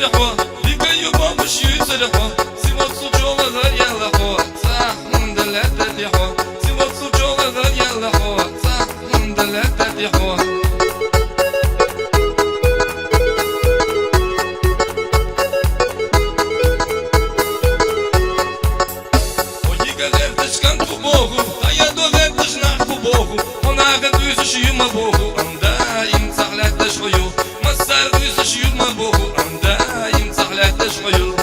يسرحوا بيكيو بابش يسرحوا سيموت سوجوغا غير يلحوا صح من دلات تديحوا سيموت سوجوغا غير يلحوا صح من دلات تديحوا Богу, а я доведеш наху Богу, вона гадуєш юма Богу, анда їм загляд швою, масар дуєш юма Богу, анда їм загляд швою.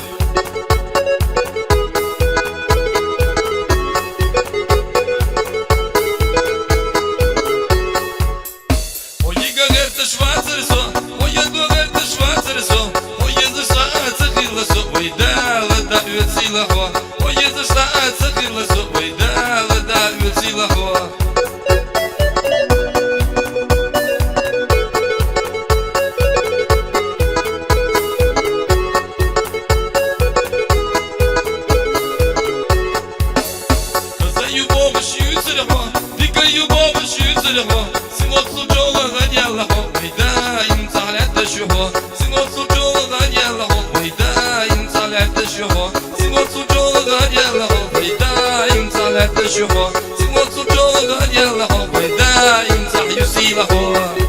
Ой, гагерте швацерсо, ой, доведеш швацерсо, ой, зашла цахиласо, ой, дала да юцілахо, ой, зашла цахиласо, ой, дала да юцілахо. Казаю Бога шюцерго, дикаю Бога шюцерго, синот суджога гадялахо, ой, да їм загляд шого, синот суджога гадялахо, ой, да їм загляд шого, синот суджога гадялахо, ой, да їм загляд шого, синот суджога гадялахо, ой, да їм загляд шого.